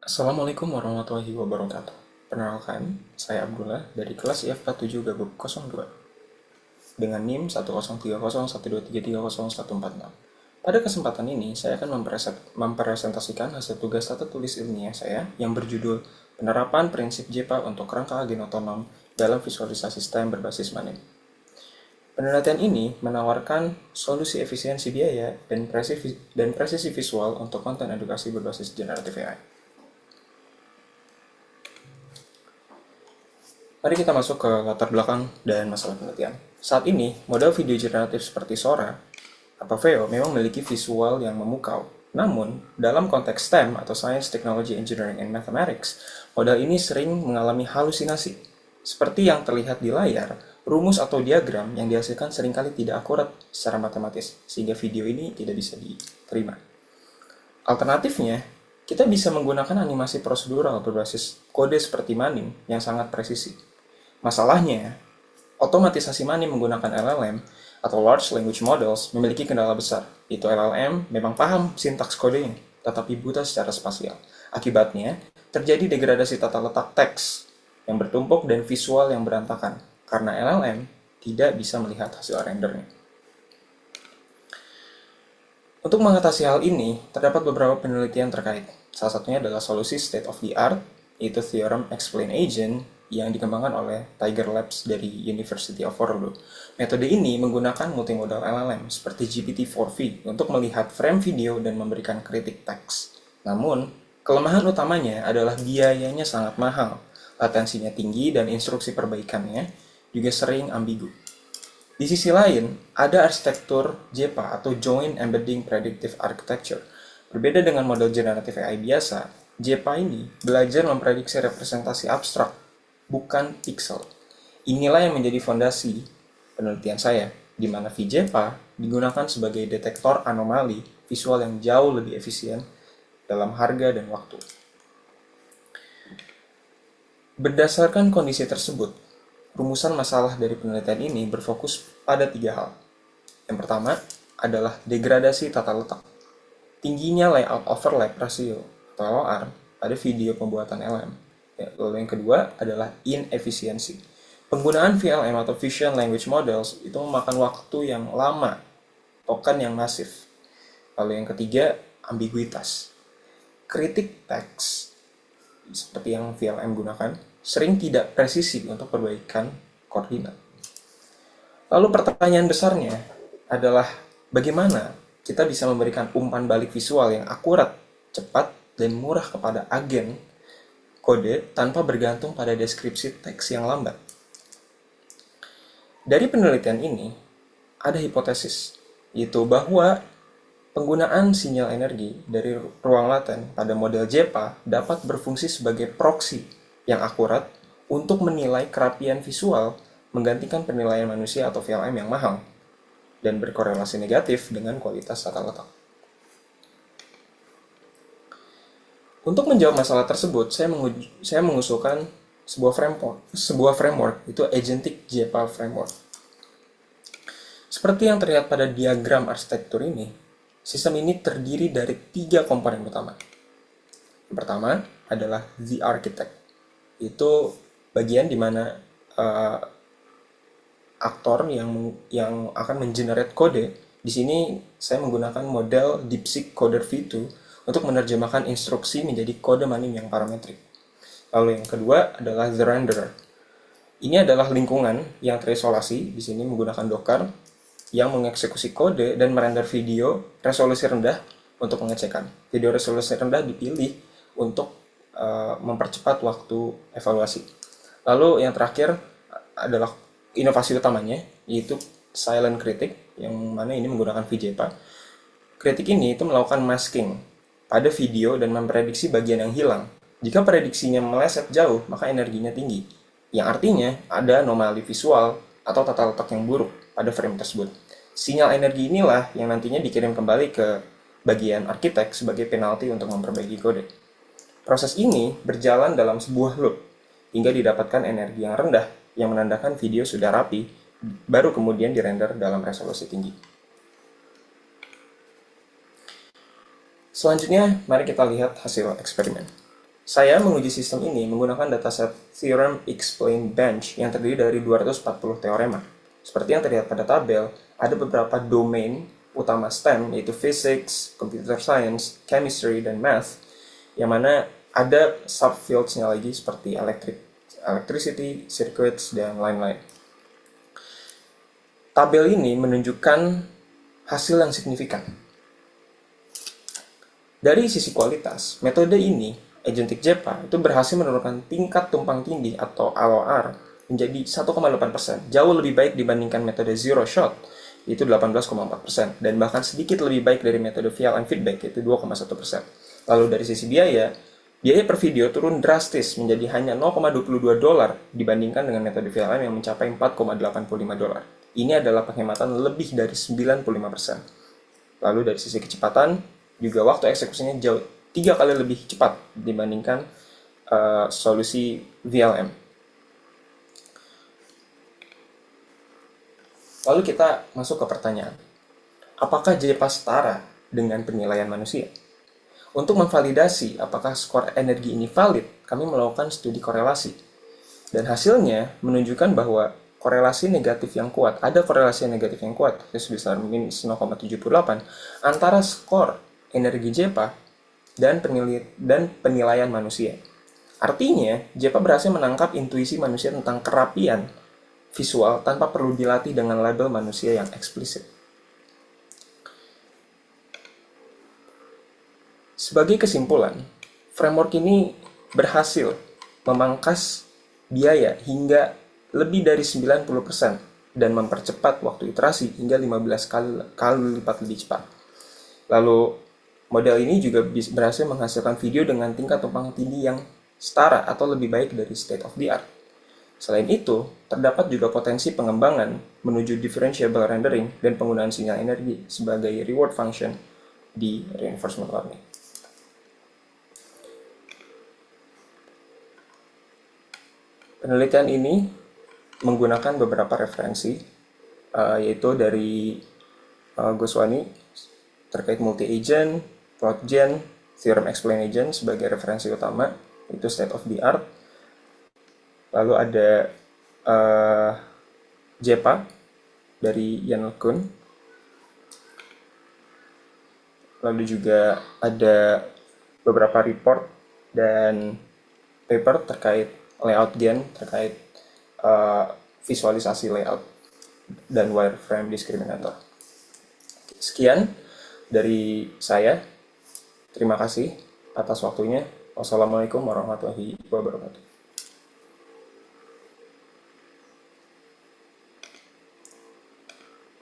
Assalamualaikum warahmatullahi wabarakatuh. Perkenalkan, saya Abdullah dari kelas IF47 Gabuk 02 dengan NIM 1030123301446. Pada kesempatan ini, saya akan mempresentasikan hasil tugas tata tulis ilmiah saya yang berjudul Penerapan Prinsip JPA untuk Rangka Agen Otonom dalam Visualisasi STEM berbasis Manim. Penelitian ini menawarkan solusi efisiensi biaya dan presisi visual untuk konten edukasi berbasis generatif AI. Mari kita masuk ke latar belakang dan masalah penelitian. Saat ini, model video generatif seperti Sora atau Veo memang memiliki visual yang memukau. Namun, dalam konteks STEM atau Science, Technology, Engineering, and Mathematics, model ini sering mengalami halusinasi. Seperti yang terlihat di layar, rumus atau diagram yang dihasilkan seringkali tidak akurat secara matematis, sehingga video ini tidak bisa diterima. Alternatifnya, kita bisa menggunakan animasi prosedural berbasis kode seperti Manim yang sangat presisi. Masalahnya, otomatisasi Manim menggunakan LLM atau Large Language Models memiliki kendala besar, yaitu LLM memang paham sintaks kodenya, tetapi buta secara spasial. Akibatnya, terjadi degradasi tata letak teks yang bertumpuk dan visual yang berantakan, karena LLM tidak bisa melihat hasil rendernya. Untuk mengatasi hal ini, terdapat beberapa penelitian terkait. Salah satunya adalah solusi state of the art, yaitu Theorem Explain Agent, yang dikembangkan oleh Tiger Labs dari University of Waterloo. Metode ini menggunakan multimodal LLM seperti GPT-4V untuk melihat frame video dan memberikan kritik teks. Namun, kelemahan utamanya adalah biayanya sangat mahal, latensinya tinggi, dan instruksi perbaikannya juga sering ambigu. Di sisi lain, ada arsitektur JPA atau Joint Embedding Predictive Architecture. Berbeda dengan model generatif AI biasa, JPA ini belajar memprediksi representasi abstrak, bukan pixel. Inilah yang menjadi fondasi penelitian saya, di mana VJPA digunakan sebagai detektor anomali visual yang jauh lebih efisien dalam harga dan waktu. Berdasarkan kondisi tersebut, rumusan masalah dari penelitian ini berfokus pada 3 hal. Yang pertama adalah degradasi tata letak. Tingginya layout overlap ratio atau LOR pada video pembuatan LM. Lalu yang kedua adalah inefisiensi. Penggunaan VLM atau Vision Language Models itu memakan waktu yang lama, token yang masif. Lalu yang ketiga, ambiguitas. Kritik teks seperti yang VLM gunakan sering tidak presisi untuk perbaikan koordinat. Lalu pertanyaan besarnya adalah bagaimana kita bisa memberikan umpan balik visual yang akurat, cepat, dan murah kepada agen kode tanpa bergantung pada deskripsi teks yang lambat. Dari penelitian ini, ada hipotesis, yaitu bahwa penggunaan sinyal energi dari ruang laten pada model JPA dapat berfungsi sebagai proksi yang akurat untuk menilai kerapian visual menggantikan penilaian manusia atau VLM yang mahal dan berkorelasi negatif dengan kualitas tata letak. Untuk menjawab masalah tersebut, saya mengusulkan sebuah framework, itu Agentic JPA Framework. Seperti yang terlihat pada diagram arsitektur ini, sistem ini terdiri dari 3 komponen utama. Yang pertama adalah the architect. Itu bagian di mana aktor yang akan mengenerate kode. Di sini saya menggunakan model DeepSeek Coder V2 untuk menerjemahkan instruksi menjadi kode Manim yang parametrik. Lalu yang kedua adalah the renderer. Ini adalah lingkungan yang terisolasi, di sini menggunakan Docker, yang mengeksekusi kode dan merender video resolusi rendah untuk pengecekan. Video resolusi rendah dipilih untuk mempercepat waktu evaluasi. Lalu yang terakhir adalah inovasi utamanya, yaitu silent critic, yang mana ini menggunakan VJPA. Kritik ini itu melakukan masking pada video dan memprediksi bagian yang hilang. Jika prediksinya meleset jauh, maka energinya tinggi, yang artinya ada anomali visual atau tata letak yang buruk pada frame tersebut. Sinyal energi inilah yang nantinya dikirim kembali ke bagian arsitek sebagai penalti untuk memperbaiki kode. Proses ini berjalan dalam sebuah loop, hingga didapatkan energi yang rendah yang menandakan video sudah rapi, baru kemudian dirender dalam resolusi tinggi. Selanjutnya, mari kita lihat hasil eksperimen. Saya menguji sistem ini menggunakan dataset Theorem Explain Bench yang terdiri dari 240 teorema. Seperti yang terlihat pada tabel, ada beberapa domain utama STEM, yaitu Physics, Computer Science, Chemistry, dan Math, yang mana ada subfields-nya lagi seperti electricity, circuits, dan lain-lain. Tabel ini menunjukkan hasil yang signifikan. Dari sisi kualitas, metode ini, Agentic JEPA, itu berhasil menurunkan tingkat tumpang tindih atau AOR menjadi 1,8%, jauh lebih baik dibandingkan metode Zero Shot, yaitu 18,4%, dan bahkan sedikit lebih baik dari metode VLM Feedback, yaitu 2,1%. Lalu dari sisi biaya per video turun drastis menjadi hanya $0,22 dibandingkan dengan metode VLM yang mencapai $4,85. Ini adalah penghematan lebih dari 95%. Lalu dari sisi kecepatan, juga waktu eksekusinya jauh 3 kali lebih cepat dibandingkan solusi VLM. Lalu kita masuk ke pertanyaan, apakah JEPA setara dengan penilaian manusia? Untuk memvalidasi apakah skor energi ini valid, kami melakukan studi korelasi. Dan hasilnya menunjukkan bahwa korelasi negatif yang kuat, ada korelasi negatif yang kuat, sebesar minus 0,78, antara skor energi JEPA dan penilaian manusia. Artinya, JEPA berhasil menangkap intuisi manusia tentang kerapian visual tanpa perlu dilatih dengan label manusia yang eksplisit. Sebagai kesimpulan, framework ini berhasil memangkas biaya hingga lebih dari 90% dan mempercepat waktu iterasi hingga 15 kali lipat lebih cepat. Lalu, model ini juga berhasil menghasilkan video dengan tingkat tumpang tindih yang setara atau lebih baik dari state of the art. Selain itu, terdapat juga potensi pengembangan menuju differentiable rendering dan penggunaan sinyal energi sebagai reward function di reinforcement learning. Penelitian ini menggunakan beberapa referensi, yaitu dari Goswami terkait multi-agent, plot-gen, theorem explain agent sebagai referensi utama, itu state of the art. Lalu ada JEPA dari Yan LeCun. Lalu juga ada beberapa report dan paper terkait layout gen, terkait visualisasi layout dan wireframe discriminator. Sekian dari saya. Terima kasih atas waktunya. Wassalamualaikum warahmatullahi wabarakatuh.